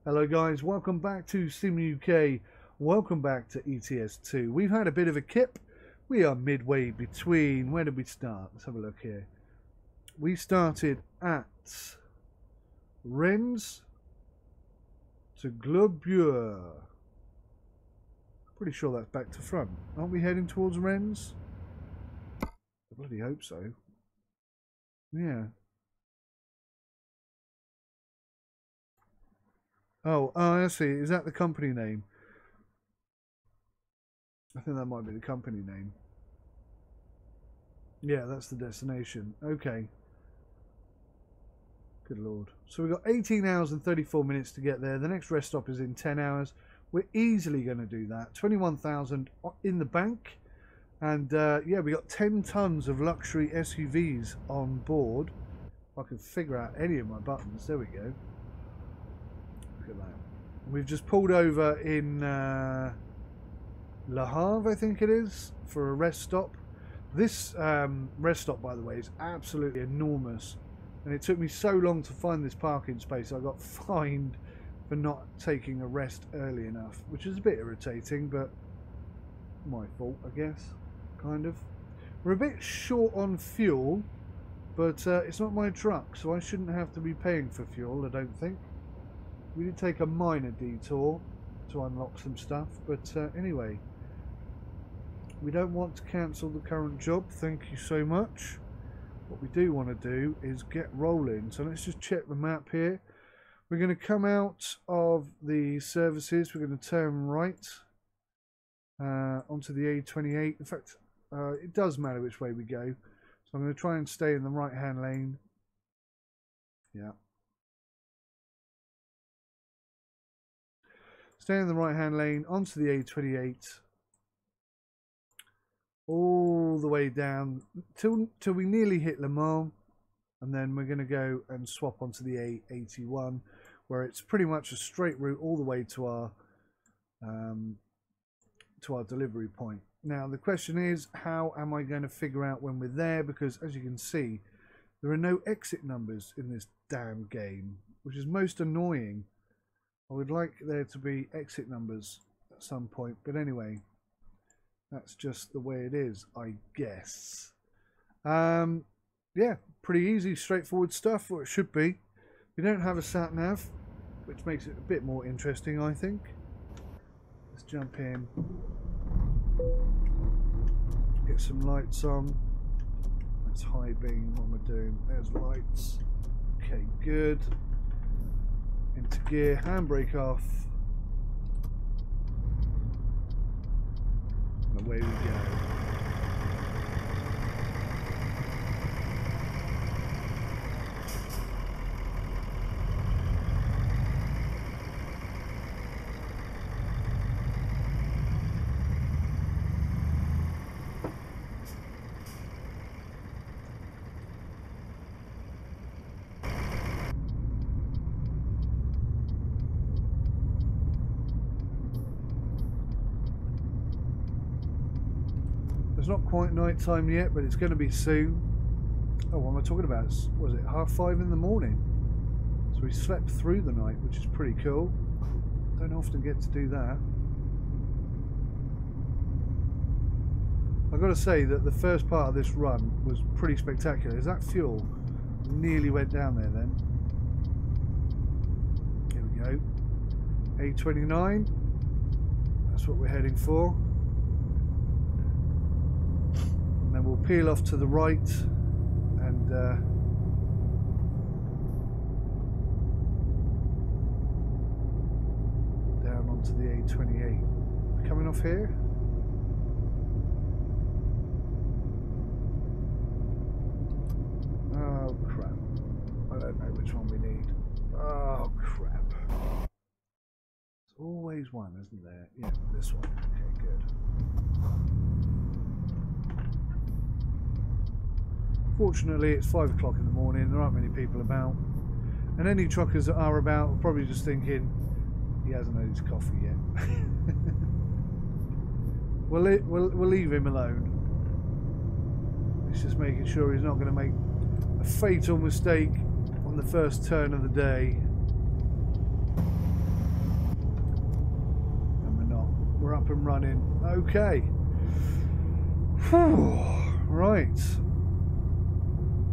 Hello guys, welcome back to Sim UK, welcome back to ETS2. We've had a bit of a kip. We are midway between, where did we start? Let's have a look here. We started at Rennes to Globure. Pretty sure that's back to front. Aren't we heading towards Rennes? I bloody hope so. Yeah. Oh, I see. Is that the company name? I think that might be the company name. Yeah, that's the destination. Okay. Good lord. So we've got 18 hours and 34 minutes to get there. The next rest stop is in 10 hours. We're easily going to do that. 21,000 in the bank. And yeah, we got 10 tons of luxury SUVs on board. If I can figure out any of my buttons. There we go. Look at that. We've just pulled over in Le Havre, I think it is, for a rest stop. This rest stop, by the way, is absolutely enormous. And it took me so long to find this parking space, I got fined for not taking a rest early enough, which is a bit irritating, but my fault, I guess, kind of. We're a bit short on fuel, but it's not my truck, so I shouldn't have to be paying for fuel, I don't think. We did take a minor detour to unlock some stuff, but anyway, we don't want to cancel the current job, thank you so much. What we do want to do is get rolling, so let's just check the map here. We're going to come out of the services, we're going to turn right onto the A28. In fact, it does matter which way we go, so I'm going to try and stay in the right hand lane. Yeah. Stay in the right hand lane onto the A28 all the way down till we nearly hit Le Mans, and then we're going to go and swap onto the A81 where it's pretty much a straight route all the way to our delivery point. Now the question is, how am I going to figure out when we're there, because as you can see there are no exit numbers in this damn game, which is most annoying. I would like there to be exit numbers at some point, but anyway, that's just the way it is, I guess. Yeah, pretty easy, straightforward stuff, or it should be. We don't have a sat nav, which makes it a bit more interesting, I think. Let's jump in, get some lights on. That's high beam. What am I doing? There's lights. Okay, good. Into gear, handbrake off, and away we go. It's not quite night time yet, but it's going to be soon. Oh, what am I talking about? Was it 5:30 in the morning? So we slept through the night, which is pretty cool. Don't often get to do that. I've got to say that the first part of this run was pretty spectacular. Is that fuel? Nearly went down there then. Here we go. A29. That's what we're heading for. And then we'll peel off to the right and down onto the A28. We're coming off here. Oh crap. I don't know which one we need. Oh crap. There's always one, isn't there? Yeah, this one. Okay, good. Fortunately, it's 5 o'clock in the morning. There aren't many people about, and any truckers that are about are probably just thinking, he hasn't had his coffee yet. We'll leave him alone. It's just making sure he's not going to make a fatal mistake on the first turn of the day. up and running. Okay. Whew. Right.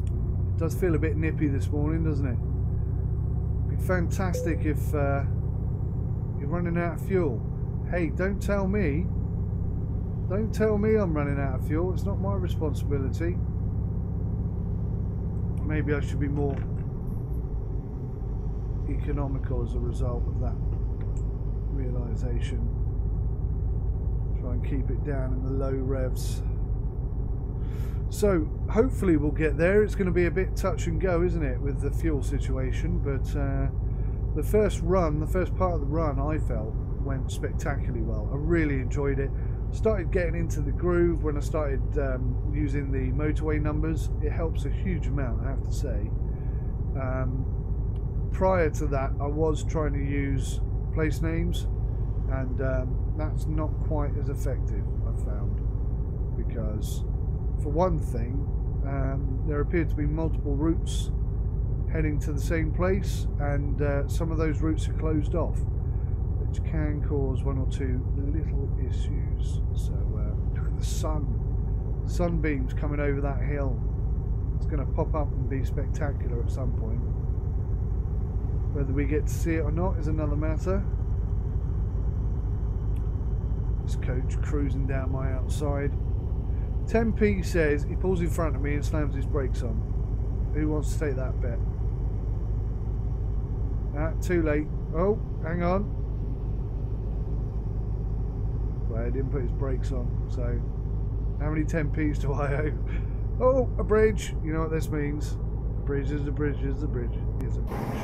It does feel a bit nippy this morning, doesn't it? It'd be fantastic if you're running out of fuel. Hey, don't tell me. Don't tell me I'm running out of fuel. It's not my responsibility. Maybe I should be more economical as a result of that realization. Try and keep it down in the low revs. So hopefully we'll get there. It's going to be a bit touch and go, isn't it, with the fuel situation, but the first part of the run I felt went spectacularly well. I really enjoyed it. Started getting into the groove when I started using the motorway numbers. It helps a huge amount, I have to say. Prior to that, I was trying to use place names, and that's not quite as effective, I've found, because for one thing, there appeared to be multiple routes heading to the same place, and some of those routes are closed off, which can cause one or two little issues. So look at the sunbeams coming over that hill. It's going to pop up and be spectacular at some point. Whether we get to see it or not is another matter. This coach cruising down my outside. 10p says he pulls in front of me and slams his brakes on. Who wants to take that bet? Too late. Oh, hang on. Well, he didn't put his brakes on, so how many 10p's do I owe? Oh, a bridge. You know what this means. A bridge is a bridge is a bridge is a bridge.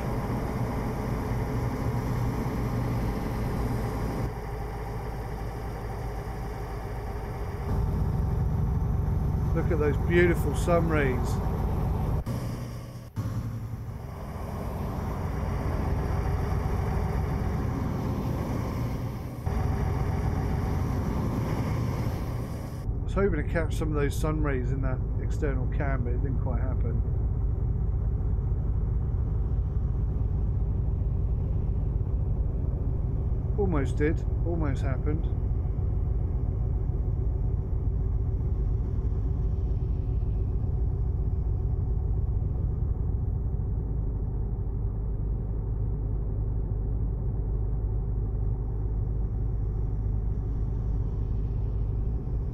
Look at those beautiful sun rays. I was hoping to catch some of those sun rays in that external cam, but it didn't quite happen. Almost did. Almost happened.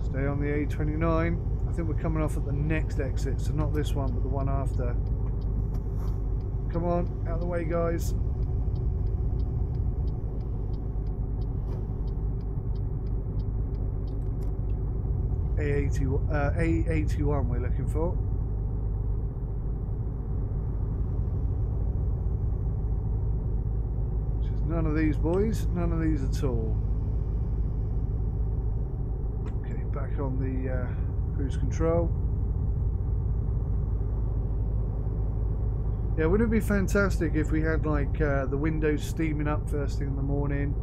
Stay on the A29. I think we're coming off at the next exit, so not this one, but the one after. Come on, out of the way, guys. A81 we're looking for. Which is none of these boys, none of these at all. Back on the cruise control. Yeah, wouldn't it be fantastic if we had like the windows steaming up first thing in the morning?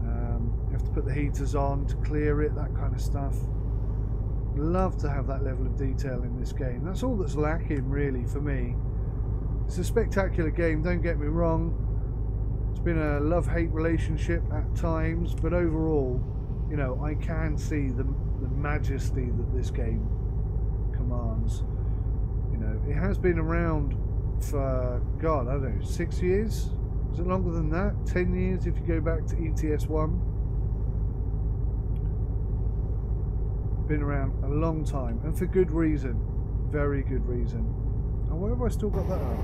You have to put the heaters on to clear it, that kind of stuff. Love to have that level of detail in this game. That's all that's lacking really for me. It's a spectacular game, don't get me wrong. It's been a love-hate relationship at times, but overall, you know, I can see the majesty that this game commands. You know, it has been around for, God, I don't know, 6 years? Is it longer than that? 10 years if you go back to ETS1? Been around a long time, and for good reason. Very good reason. Oh, why have I still got that up?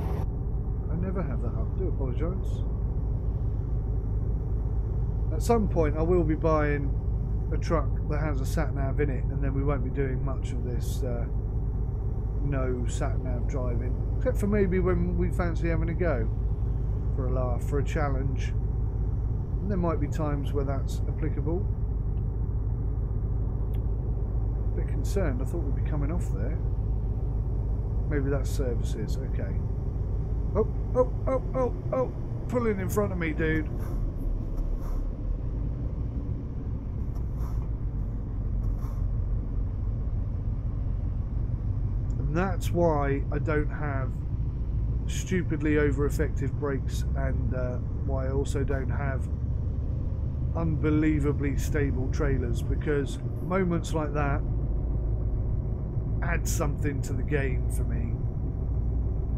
I never have that up. I do apologise. At some point I will be buying a truck that has a sat-nav in it, and then we won't be doing much of this no sat-nav driving, except for maybe when we fancy having a go for a laugh, for a challenge, and there might be times where that's applicable. A bit concerned, I thought we'd be coming off there. Maybe that's services. Okay. Oh, pulling in front of me, dude. That's why I don't have stupidly over effective brakes, and why I also don't have unbelievably stable trailers, because moments like that add something to the game for me.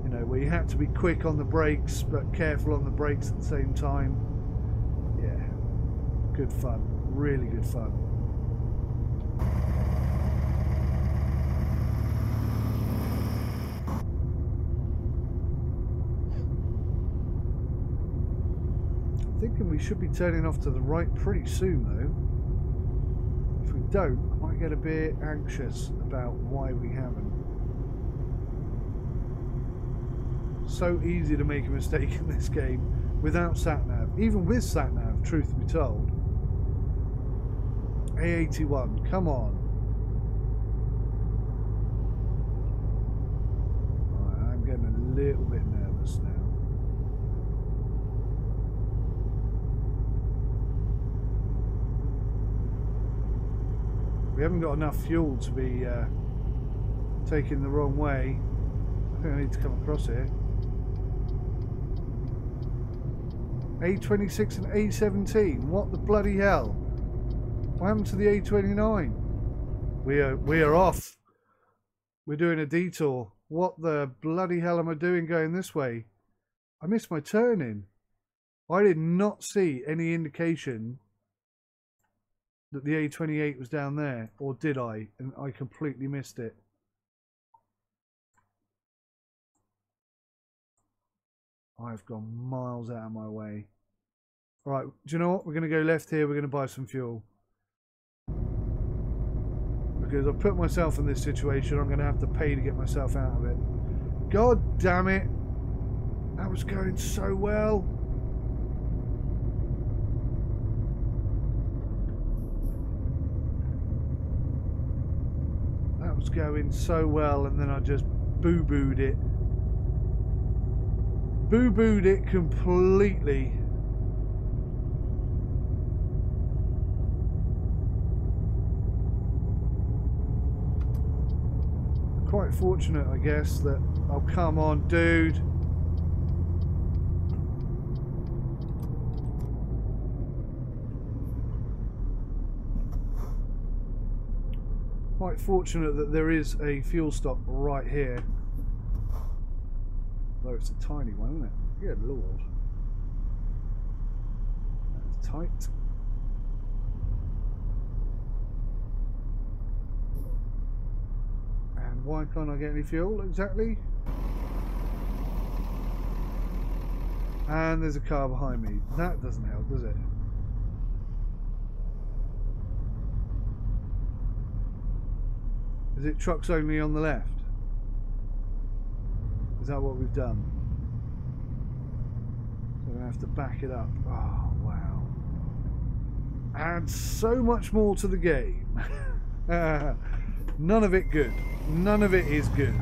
You know, where you have to be quick on the brakes but careful on the brakes at the same time. Yeah, good fun, really good fun. I'm thinking we should be turning off to the right pretty soon though. If we don't, I might get a bit anxious about why we haven't. So easy to make a mistake in this game without sat-nav. Even with sat-nav, truth be told. A81, come on. Right, I'm getting a little bit nervous now. We haven't got enough fuel to be taking the wrong way. I think I need to come across here. A26 and A17. What the bloody hell? What happened to the A29? We are off. We're doing a detour. What the bloody hell am I doing going this way? I missed my turn-in. I did not see any indication that the A28 was down there, or did I? And I completely missed it. I've gone miles out of my way. Alright, do you know what? We're going to go left here. We're going to buy some fuel. Because I've put myself in this situation. I'm going to have to pay to get myself out of it. God damn it. That was going so well. That was going so well, and then I just boo-booed it. Boo-booed it completely. Quite fortunate, I guess, that... Oh, come on, dude. Quite fortunate that there is a fuel stop right here. Though it's a tiny one, isn't it? Good lord. That's tight. And why can't I get any fuel exactly? And there's a car behind me. That doesn't help, does it? Is it trucks only on the left? Is that what we've done? So we're going to have to back it up. Oh, wow. And so much more to the game. None of it good. None of it is good.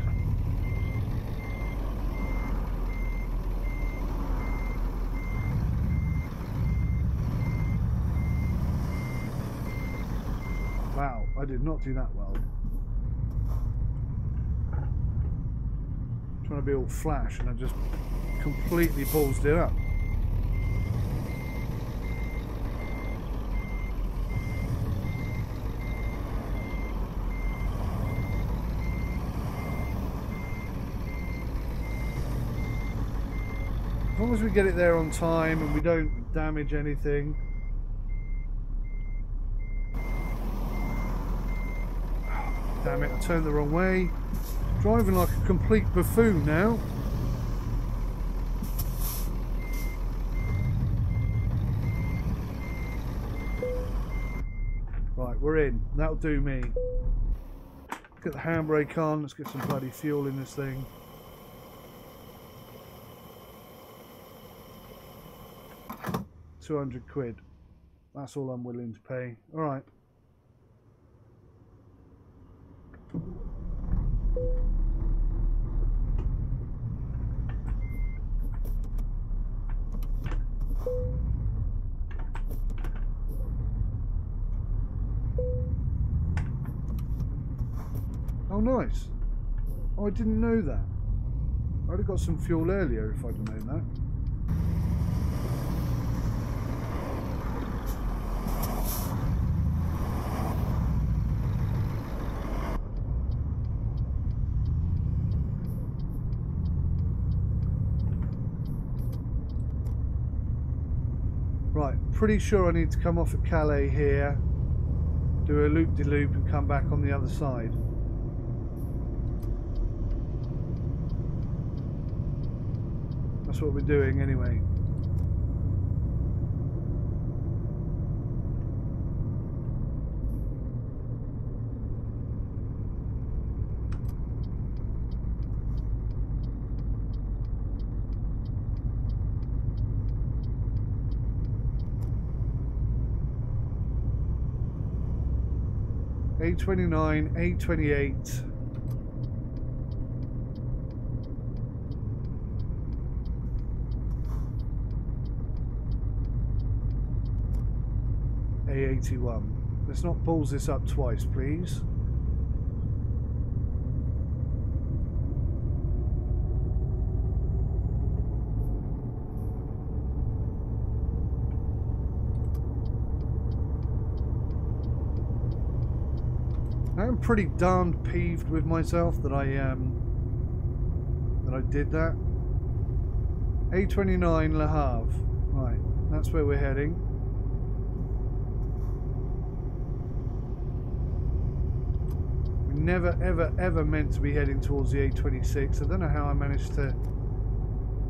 Wow, I did not do that well. Trying to be all flash, and I just completely ballsed it up. As long as we get it there on time and we don't damage anything. Damn it, I turned the wrong way. Driving like a complete buffoon now. Right, we're in. That'll do me. Get the handbrake on. Let's get some bloody fuel in this thing. £200. That's all I'm willing to pay. All right. Oh, nice. Oh, I didn't know that. I'd have got some fuel earlier if I'd have known that. Right, pretty sure I need to come off at Calais here, do a loop-de-loop and come back on the other side. That's what we're doing anyway. A29, A28. A81. Let's not balls this up twice, please. I'm pretty darned peeved with myself that I did that. A29 Le Havre. Right, that's where we're heading. We never ever meant to be heading towards the A26. I don't know how I managed to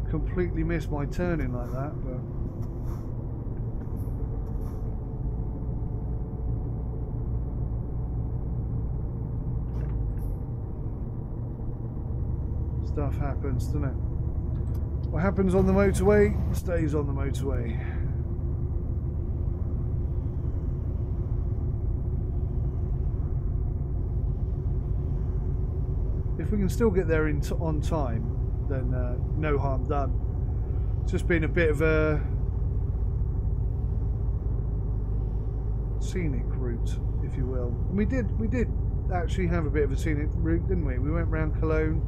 completely miss my turning like that, but stuff happens, doesn't it? What happens on the motorway stays on the motorway. If we can still get there on time, then no harm done. It's just been a bit of a scenic route, if you will. And we did actually have a bit of a scenic route, didn't we? We went round Cologne,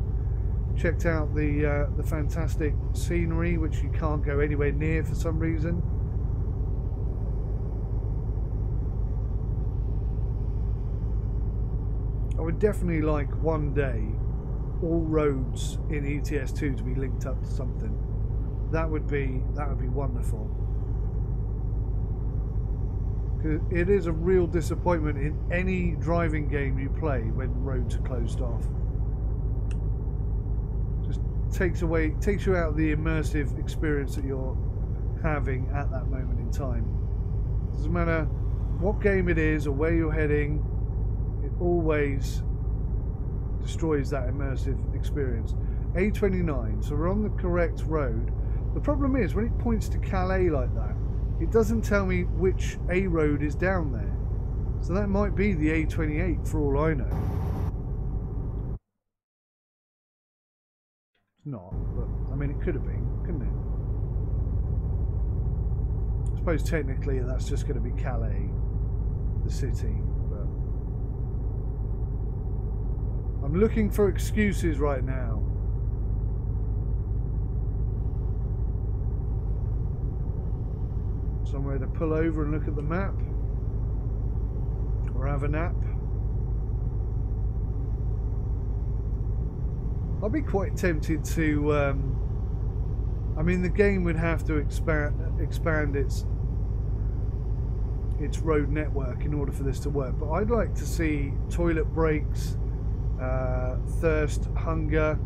checked out the fantastic scenery, which you can't go anywhere near for some reason. I would definitely like one day all roads in ETS2 to be linked up to something. That would be wonderful. It is a real disappointment in any driving game you play when roads are closed off. Takes you out of the immersive experience that you're having at that moment in time. Doesn't matter what game it is or where you're heading, it always destroys that immersive experience. A29, so we're on the correct road. The problem is when it points to Calais like that, it doesn't tell me which A road is down there. So that might be the A28 for all I know. Not, but I mean it could have been, couldn't it? I suppose technically that's just going to be Calais, the city, but I'm looking for excuses right now. Somewhere to pull over and look at the map, or have a nap. I'd be quite tempted to, I mean the game would have to expand its road network in order for this to work, but I'd like to see toilet breaks, thirst, hunger.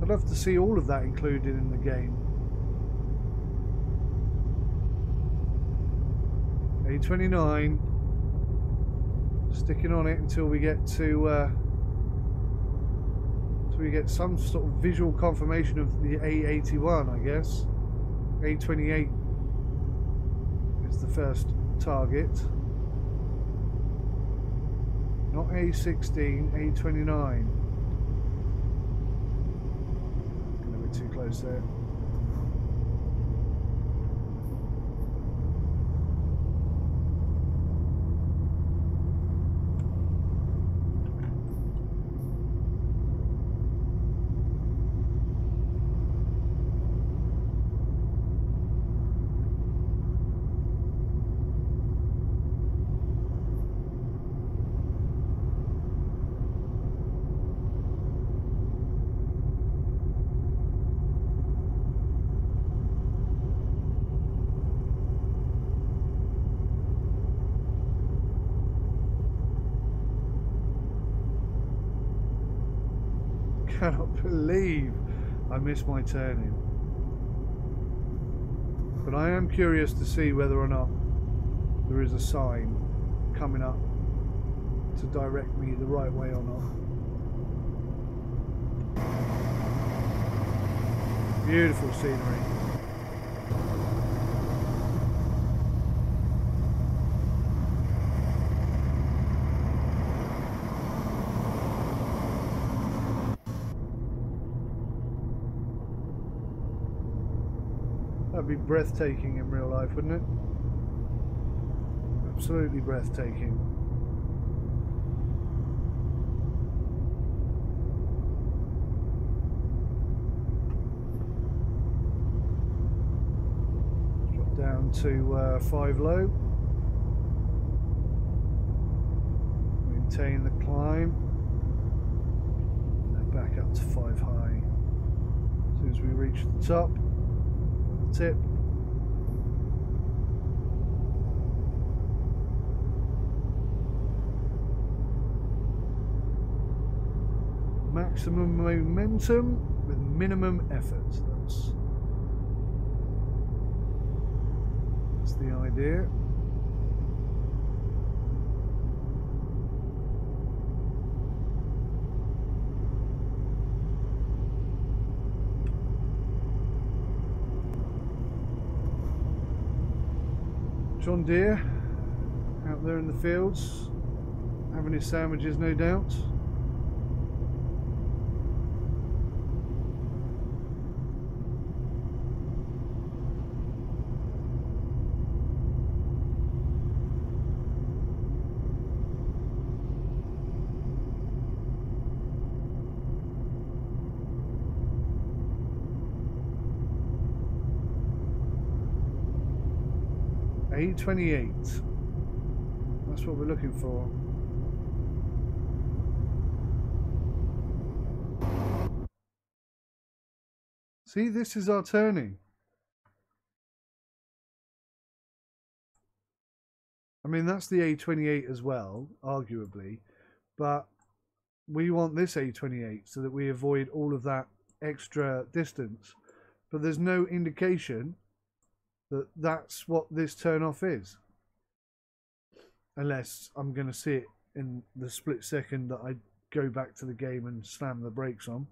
I'd love to see all of that included in the game. A29, sticking on it until we get to we get some sort of visual confirmation of the A81, I guess. A28 is the first target. Not A16, A29. A bit too close there. cannot believe I missed my turning. But I am curious to see whether or not there is a sign coming up to direct me the right way or not. Beautiful scenery. That'd be breathtaking in real life, wouldn't it? Absolutely breathtaking. Drop down to 5 low. Maintain the climb. And then back up to 5 high. As soon as we reach the top, tip. Maximum momentum with minimum effort. That's the idea. John Deere out there in the fields having his sandwiches, no doubt. A28. That's what we're looking for. See, this is our turning. I mean, that's the A28 as well, arguably, but we want this A28 so that we avoid all of that extra distance. But there's no indication that that's what this turn off is, unless I'm going to see it in the split second that I go back to the game and slam the brakes on.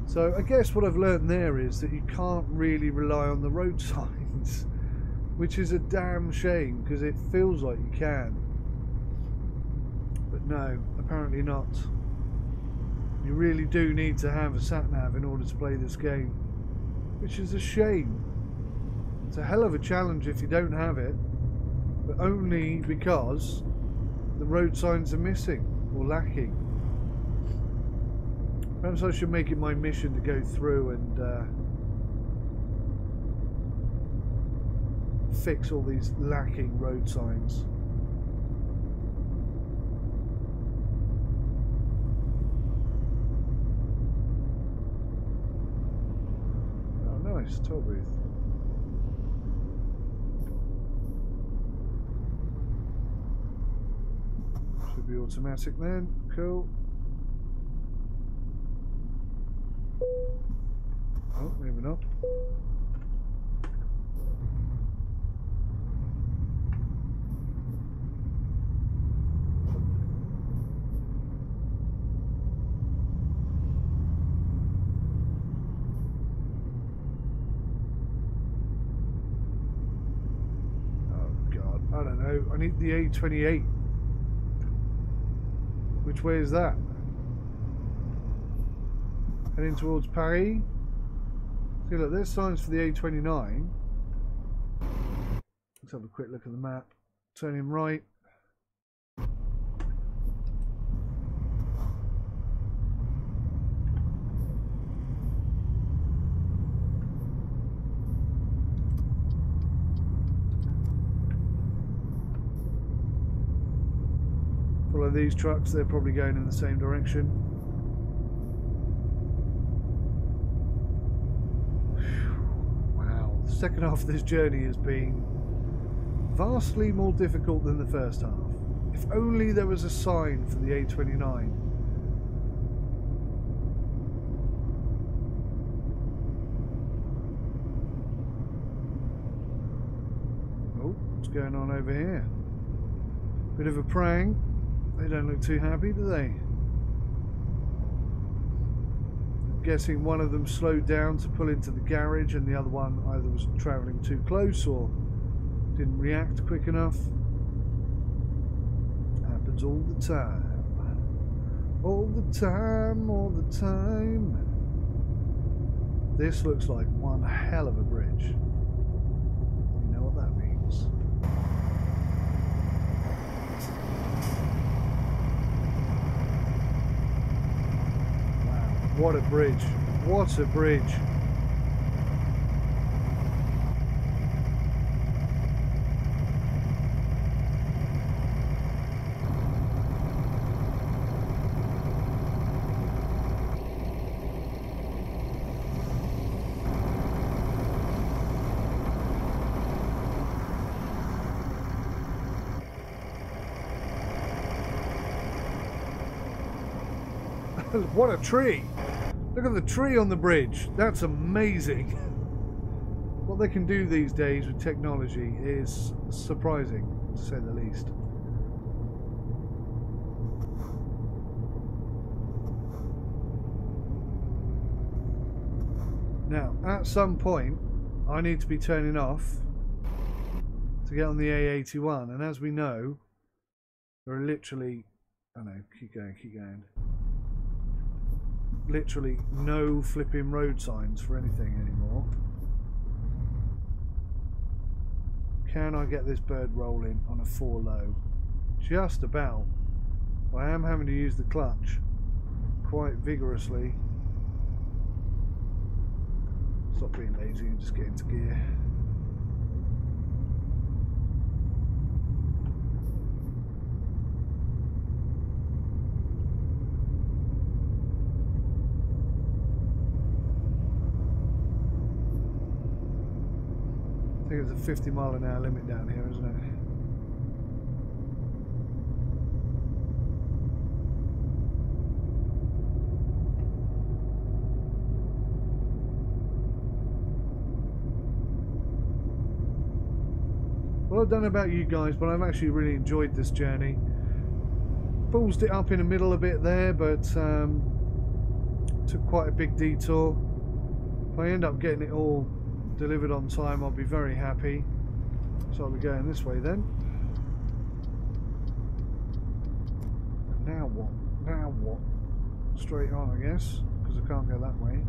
So I guess what I've learned there is that you can't really rely on the road signs, which is a damn shame because it feels like you can. But no, apparently not. You really do need to have a sat-nav in order to play this game, which is a shame. It's a hell of a challenge if you don't have it, but only because the road signs are missing or lacking. Perhaps I should make it my mission to go through and fix all these lacking road signs. Nice, toll booth. Should be automatic then, cool. Oh, maybe not. I don't know, I need the A28. Which way is that? Heading towards Paris. See, look, there's signs for the A29. Let's have a quick look at the map. Turning right. Follow these trucks, they're probably going in the same direction. second half of this journey has been vastly more difficult than the first half. If only there was a sign for the A29. Oh, what's going on over here? Bit of a prank. They don't look too happy, do they? I'm guessing one of them slowed down to pull into the garage and the other one either was travelling too close or didn't react quick enough. Happens all the time. All the time, all the time. This looks like one hell of a bridge. You know what that means. Wow, what a bridge. What a bridge. What a tree! Look at the tree on the bridge. That's amazing. What they can do these days with technology is surprising, to say the least. Now, at some point, I need to be turning off to get on the A81, and as we know, there are literally... I know, keep going, keep going. Literally no flipping road signs for anything anymore. Can I get this bird rolling on a 4 low? Just about. I am having to use the clutch quite vigorously. Stop being lazy and just get into gear. I think it's a 50-mile-an-hour limit down here, isn't it? Well, I don't know about you guys, but I've actually really enjoyed this journey. Ballsed it up in the middle a bit there, but took quite a big detour. If I end up getting it all delivered on time, I'll be very happy. So I'll be going this way then. Now what? Now what? Straight on, I guess, because I can't go that way.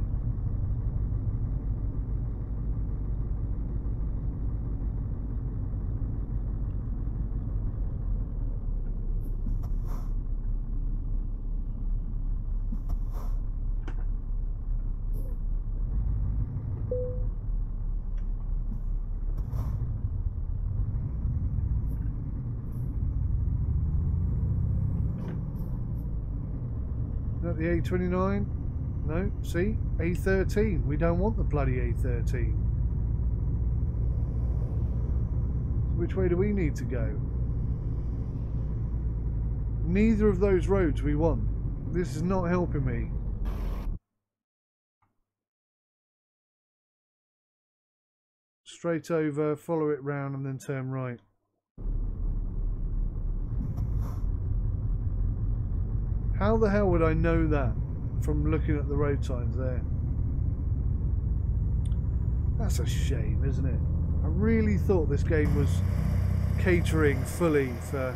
The A29? No, see? A13. We don't want the bloody A13. Which way do we need to go? Neither of those roads we want. This is not helping me. Straight over, follow it round and then turn right. How the hell would I know that from looking at the road signs there? That's a shame, isn't it? I really thought this game was catering fully for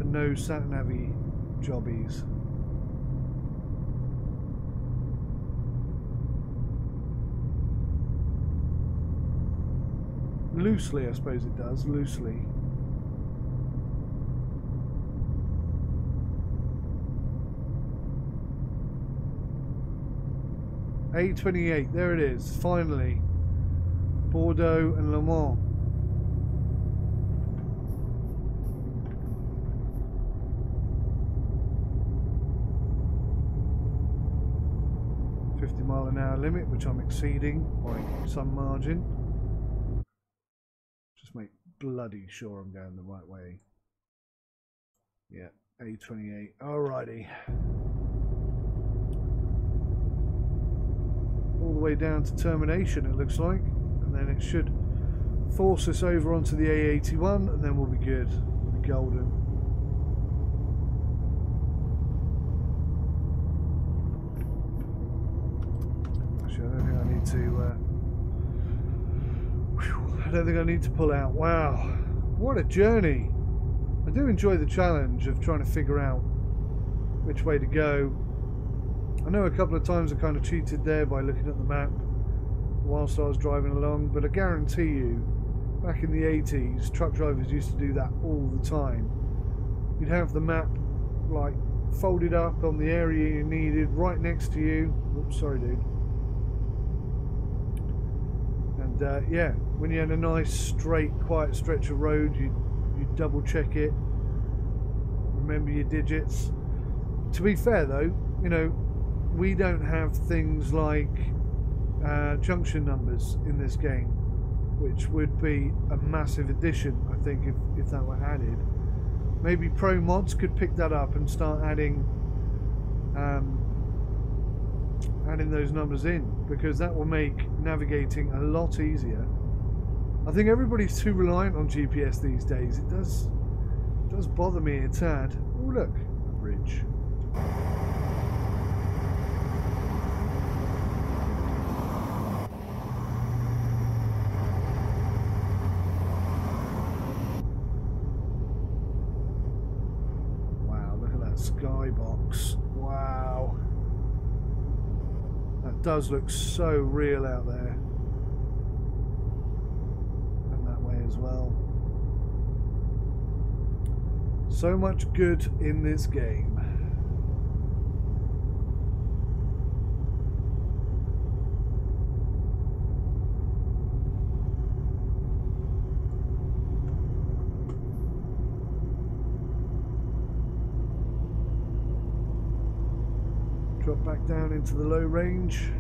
no sat-navy jobbies. Loosely, I suppose it does, loosely. A28, there it is, finally. Bordeaux and Le Mans. mile/h limit, which I'm exceeding by some margin. Just make bloody sure I'm going the right way. Yeah, A28. Alrighty. All the way down to termination, it looks like, and then it should force us over onto the A81, and then we'll be good. We'll be golden. Actually, I don't think I need to. I don't think I need to pull out. Wow, what a journey! I do enjoy the challenge of trying to figure out which way to go. I know a couple of times I kind of cheated there by looking at the map whilst I was driving along, but I guarantee you, back in the 80s, truck drivers used to do that all the time. You'd have the map like folded up on the area you needed right next to you. Oops, sorry dude. And yeah, when you had a nice straight quiet stretch of road, you'd double check it, remember your digits. To be fair though, you know, we don't have things like junction numbers in this game, which would be a massive addition, I think, if that were added. Maybe ProMods could pick that up and start adding those numbers in, because that will make navigating a lot easier. I think everybody's too reliant on GPS these days. It does bother me a tad. Oh look, a bridge. Wow, look at that skybox. Wow. That does look so real out there. And that way as well. So much good in this game. Drop back down into the low range.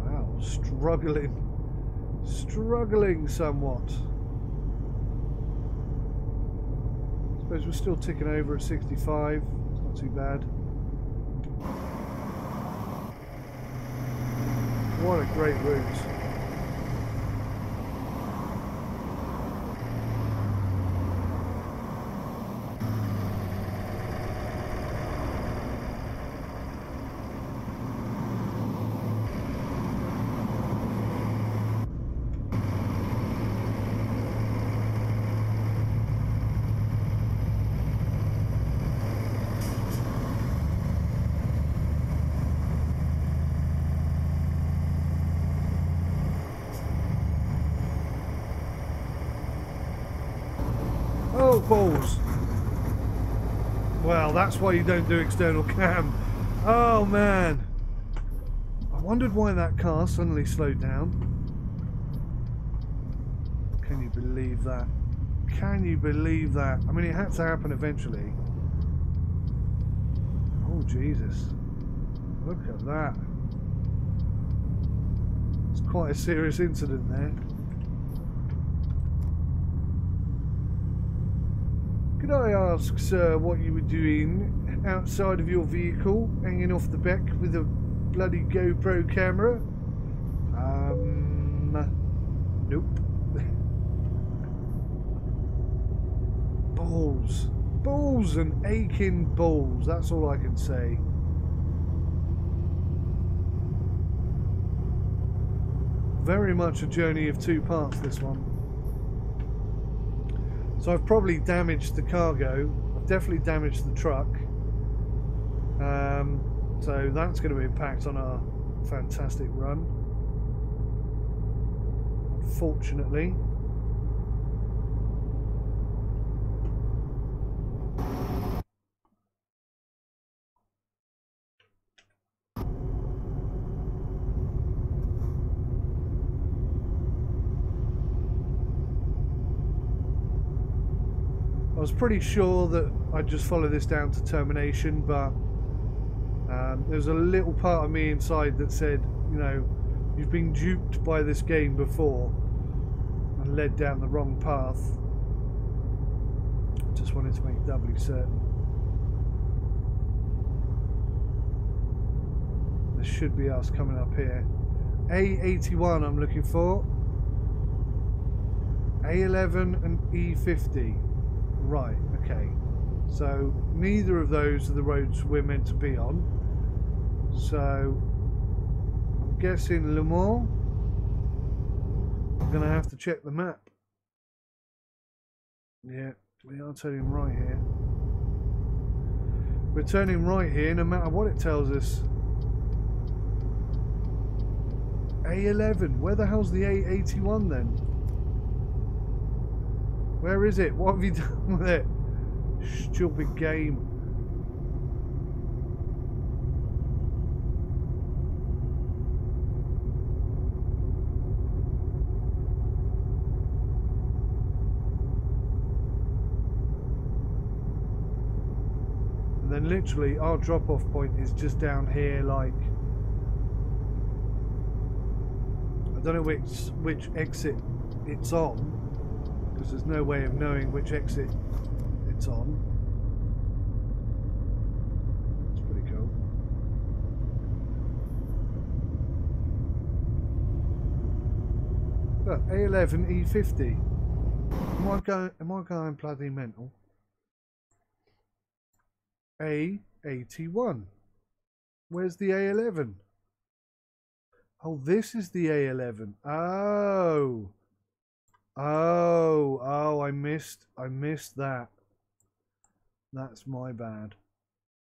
Wow, struggling somewhat. Suppose we're still ticking over at 65. It's not too bad. What a great route. Oh, balls. Well, that's why you don't do external cam. Oh, man. I wondered why that car suddenly slowed down. Can you believe that? Can you believe that? I mean, it had to happen eventually. Oh, Jesus. Look at that. It's quite a serious incident there. Could I ask, sir, what you were doing outside of your vehicle, hanging off the back with a bloody GoPro camera? Nope. Balls. Balls and aching balls, that's all I can say. Very much a journey of two parts, this one. So I've probably damaged the cargo. I've definitely damaged the truck. So that's going to impact on our fantastic run, unfortunately. was pretty sure that I'd just follow this down to termination, but there's a little part of me inside that said, you know, you've been duped by this game before and led down the wrong path. Just wanted to make doubly certain. This should be us coming up here. A81 I'm looking for. A11 and E50. Right, okay. So neither of those are the roads we're meant to be on. So I'm guessing Le Mans. I'm going to have to check the map. Yeah, we are turning right here. We're turning right here no matter what it tells us. A11, where the hell's the A81 then? Where is it? What have you done with it? Stupid game. And then literally our drop-off point is just down here, like, I don't know which exit it's on, because there's no way of knowing which exit it's on. It's pretty cool. Look, A11 E50. Am I going bloody mental? A81. Where's the A11? Oh, this is the A11. Oh. Oh, I missed that. That's my bad.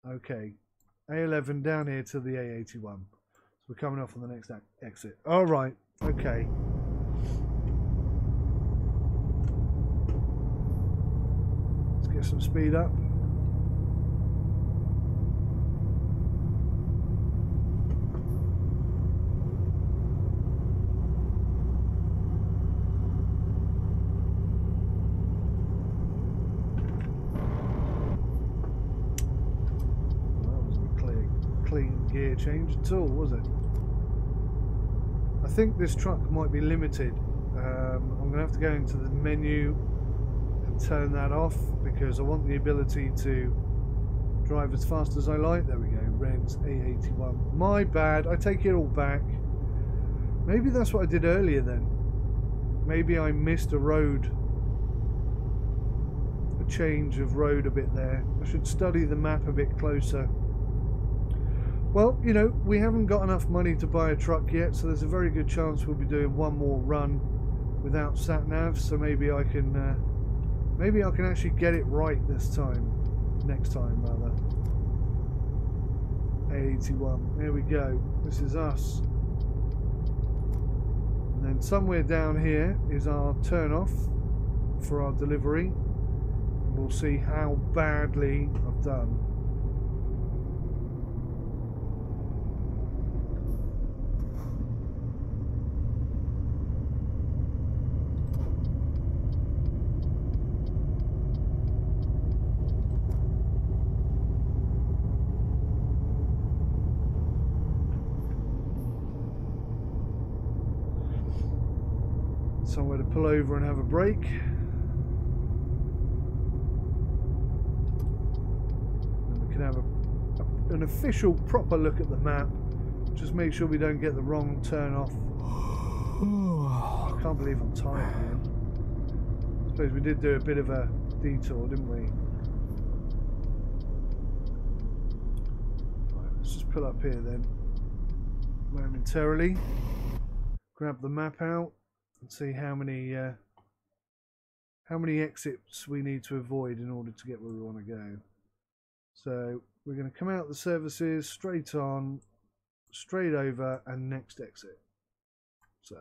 Okay. A11 down here to the A81. So we're coming off on the next exit. All right. Okay. Let's get some speed up. Gear change at all, was it? I think this truck might be limited. I'm going to have to go into the menu and turn that off because I want the ability to drive as fast as I like. There we go, Rens A81. My bad, I take it all back. Maybe that's what I did earlier then. Maybe I missed a road, a change of road a bit there. I should study the map a bit closer. Well, you know, we haven't got enough money to buy a truck yet, so there's a very good chance we'll be doing one more run without sat nav. So maybe I can actually get it right this time, next time rather. A81, there we go. This is us. And then somewhere down here is our turn off for our delivery. And we'll see how badly I've done. Somewhere to pull over and have a break. And we can have an official proper look at the map. Just make sure we don't get the wrong turn off. I can't believe I'm tired again. I suppose we did do a bit of a detour, didn't we? Right, let's just pull up here then. Momentarily. Grab the map out. And see how many exits we need to avoid in order to get where we want to go. So we're going to come out the services, straight on, straight over, and next exit. So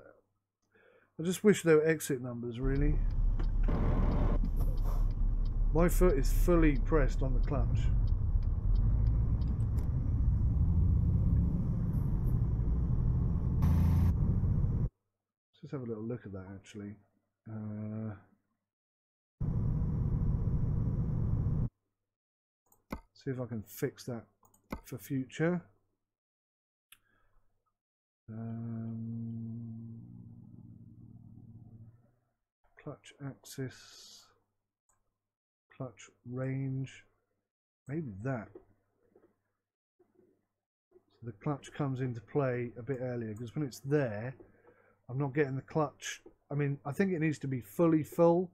I just wish there were exit numbers, really. My foot is fully pressed on the clutch. Let's have a little look at that actually. See if I can fix that for future. Clutch axis, clutch range, maybe that. So the clutch comes into play a bit earlier, because when it's there, I'm not getting the clutch. I mean, I think it needs to be fully full,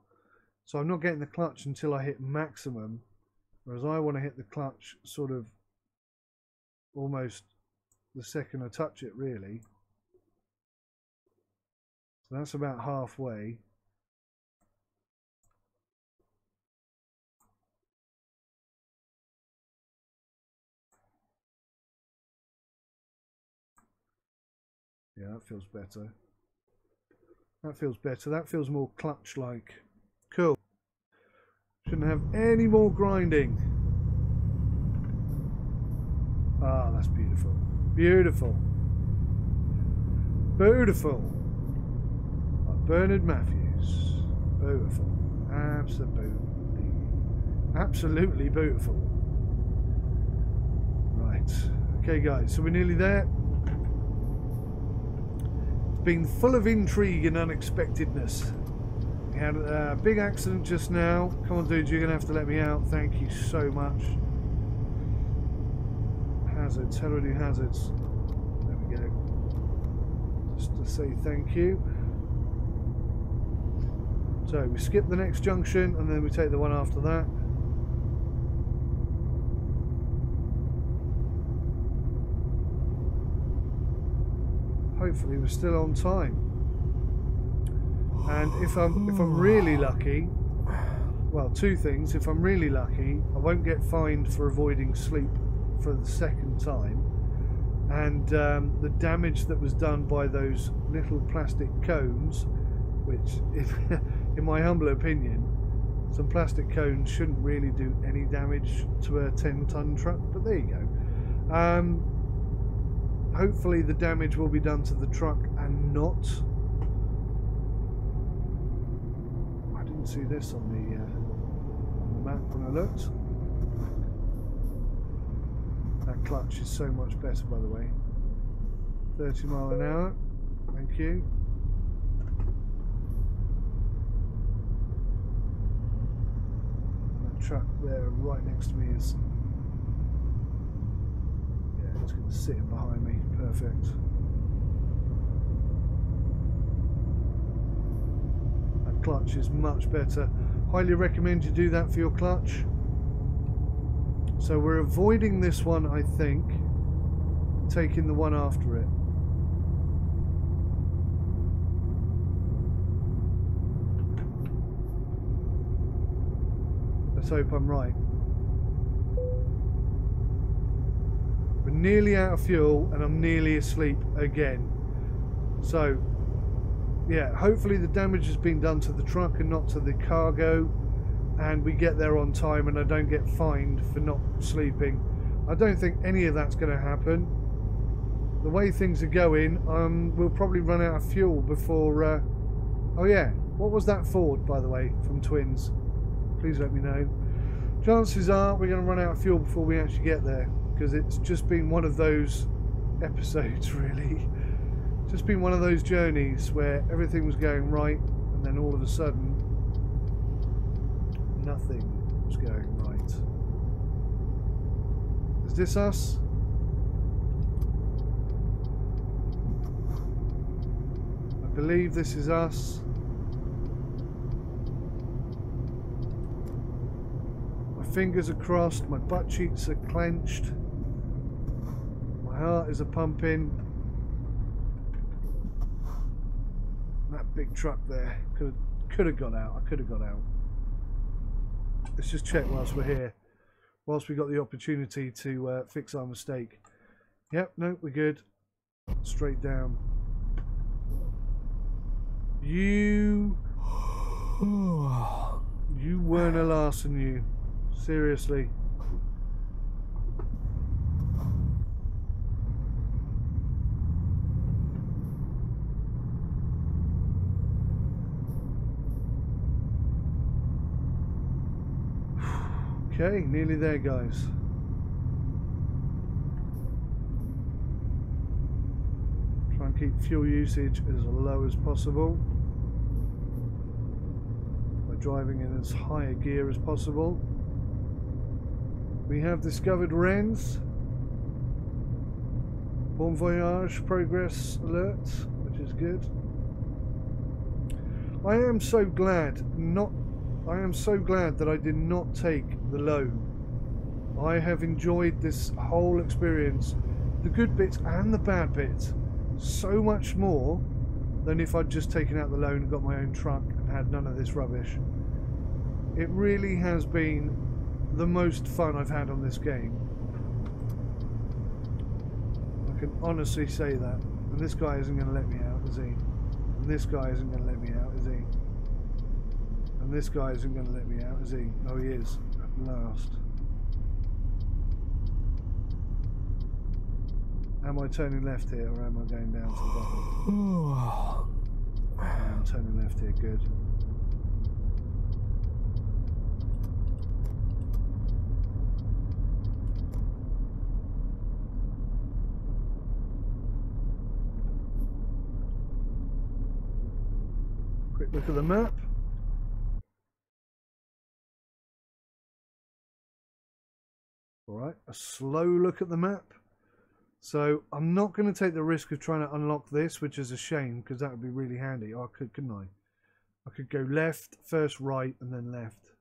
so I'm not getting the clutch until I hit maximum, whereas I want to hit the clutch sort of almost the second I touch it, really. So that's about halfway. Yeah, that feels better. That feels better. That feels more clutch-like. Cool. Shouldn't have any more grinding. Ah, that's beautiful. Beautiful. Beautiful. Like Bernard Matthews. Beautiful. Absolutely. Absolutely beautiful. Right. Okay, guys. So we're nearly there. Been full of intrigue and unexpectedness. We had a big accident just now. Come on, dude, you're gonna have to let me out. Thank you so much. Hazards. How do I do hazards? There we go. Just to say thank you. So we skip the next junction and then we take the one after that. Hopefully we're still on time. And if I'm really lucky, well, two things. If I'm really lucky, I won't get fined for avoiding sleep for the second time. And the damage that was done by those little plastic cones, which, in my humble opinion, some plastic cones shouldn't really do any damage to a 10-ton truck, but there you go. Hopefully the damage will be done to the truck and not. I didn't see this on the map when I looked. That clutch is so much better, by the way. 30 miles an hour. Thank you. That truck there right next to me is... It's going to sit in behind me. Perfect. That clutch is much better. Highly recommend you do that for your clutch. So we're avoiding this one, I think, taking the one after it. Let's hope I'm right. We're nearly out of fuel and I'm nearly asleep again. So, yeah, hopefully the damage has been done to the truck and not to the cargo, and we get there on time and I don't get fined for not sleeping. I don't think any of that's going to happen. The way things are going, we'll probably run out of fuel before... oh yeah, what was that Ford, by the way, from Twins? Please let me know. Chances are we're going to run out of fuel before we actually get there, because it's just been one of those episodes, really. Just been one of those journeys where everything was going right and then all of a sudden nothing was going right. Is this us? I believe this is us. My fingers are crossed, my butt cheeks are clenched, my heart is a-pumping. That big truck there could have got out. I could have got out. Let's just check whilst we're here, whilst we got the opportunity to fix our mistake. Yep, no, we're good. Straight down. You weren't a Larson, you. Seriously. Okay, nearly there, guys. keep fuel usage as low as possible by driving in as high a gear as possible. We have discovered Rennes. Bon voyage progress alert, which is good. I am so glad that I did not take the loan. I have enjoyed this whole experience, the good bits and the bad bits, so much more than if I'd just taken out the loan and got my own truck and had none of this rubbish. It really has been the most fun I've had on this game. I can honestly say that. And this guy isn't going to let me out, is he? And this guy isn't going to let me out, is he? And this guy isn't going to let me out, is he? Oh, he is. At last. Am I turning left here, or am I going down to the bottom? I'm turning left here, good. Quick look at the map. Alright, a slow look at the map. So I'm not going to take the risk of trying to unlock this, which is a shame because that would be really handy. Oh, I could, couldn't I? I could go left, first right, and then left.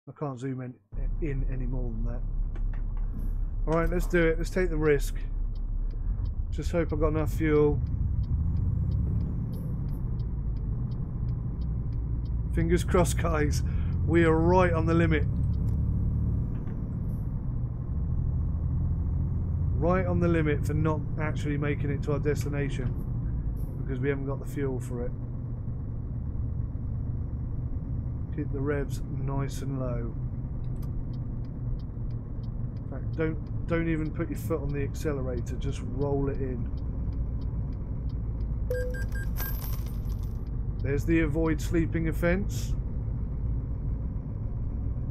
I can't zoom in any more than that. Alright, let's do it. Let's take the risk. Just hope I've got enough fuel. Fingers crossed, guys. We are right on the limit. Right on the limit for not actually making it to our destination because we haven't got the fuel for it. Keep the revs nice and low. In fact, don't even put your foot on the accelerator, just roll it in. There's the avoid sleeping offence.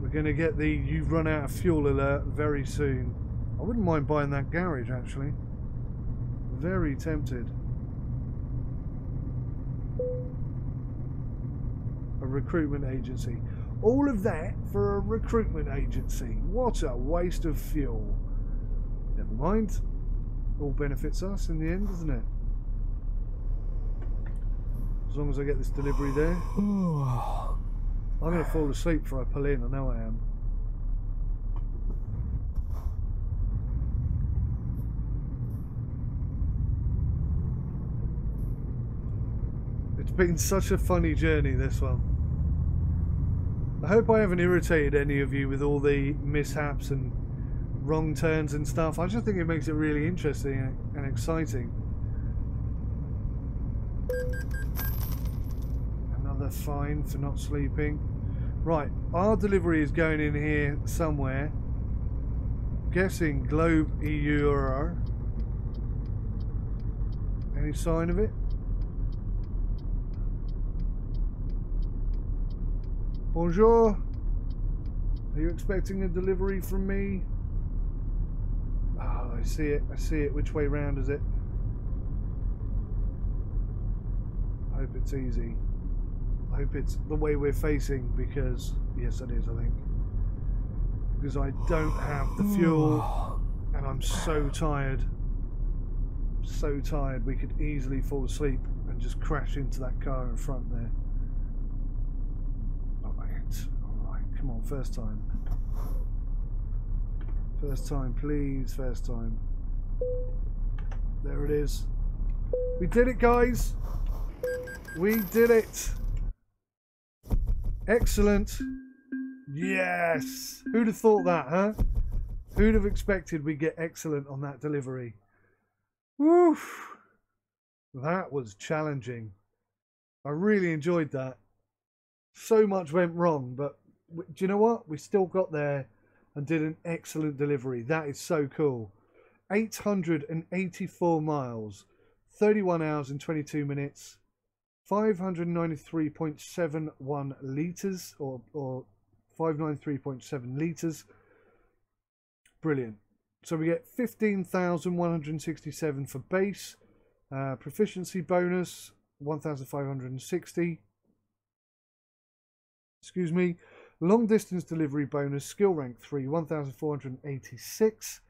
We're going to get the you've run out of fuel alert very soon. I wouldn't mind buying that garage, actually. Very tempted. A recruitment agency. All of that for a recruitment agency. What a waste of fuel. Never mind. All benefits us in the end, doesn't it? As long as I get this delivery there. I'm going to fall asleep before I pull in. I know I am. It's been such a funny journey, this one. I hope I haven't irritated any of you with all the mishaps and wrong turns and stuff. I just think it makes it really interesting and exciting. Another fine for not sleeping. Right, our delivery is going in here somewhere. Guessing Globe EU. Any sign of it? Bonjour. Are you expecting a delivery from me? Oh, I see it. I see it. Which way round is it? I hope it's easy. I hope it's the way we're facing because... Yes, it is, I think. Because I don't have the fuel and I'm so tired. So tired we could easily fall asleep and just crash into that car in front there. Alright, come on, first time. First time, please, first time. There it is. We did it, guys. We did it. Excellent. Yes. Who'd have thought that, huh? Who'd have expected we'd get excellent on that delivery? Woof. That was challenging. I really enjoyed that. So much went wrong, but do you know what? We still got there and did an excellent delivery. That is so cool. 884 miles, 31 hours and 22 minutes, 593.71 litres, or 593.7 litres. Brilliant. So we get 15,167 for base. Proficiency bonus, 1,560. Excuse me. Long distance delivery bonus, skill rank 3, 1,486.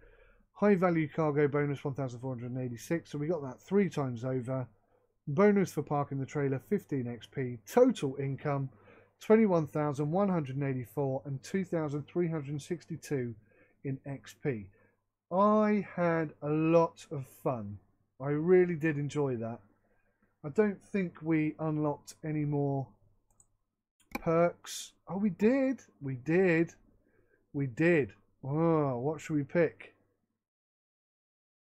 High value cargo bonus, 1,486. So we got that 3 times over. Bonus for parking the trailer, 15 XP. Total income, 21,184 and 2,362 in XP. I had a lot of fun. I really did enjoy that. I don't think we unlocked any more perks. Oh, we did. We did. We did. Oh, what should we pick?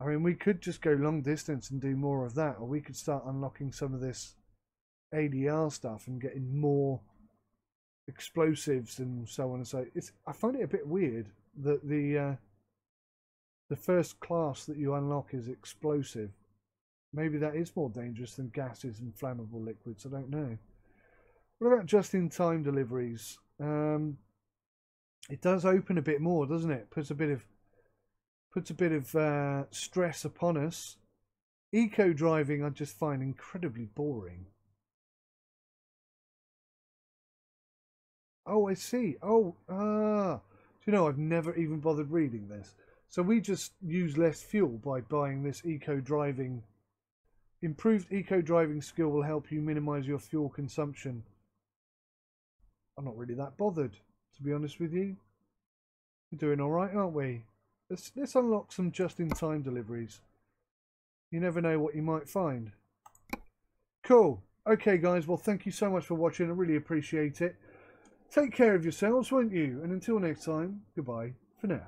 I mean, we could just go long distance and do more of that, or we could start unlocking some of this ADR stuff and getting more explosives and so on and so. I find it a bit weird that the first class that you unlock is explosive. Maybe that is more dangerous than gases and flammable liquids. I don't know. What about just-in-time deliveries? It does open a bit more, doesn't it? Puts a bit of stress upon us. Eco driving I just find incredibly boring. Oh, I see. Oh, do you know, I've never even bothered reading this. So we just use less fuel by buying this eco driving. Improved eco driving skill will help you minimize your fuel consumption. I'm not really that bothered, to be honest with you. We're doing all right, aren't we? Let's unlock some just-in-time deliveries. You never know what you might find. Cool. Okay, guys. Well, thank you so much for watching. I really appreciate it. Take care of yourselves, won't you? And until next time, goodbye for now.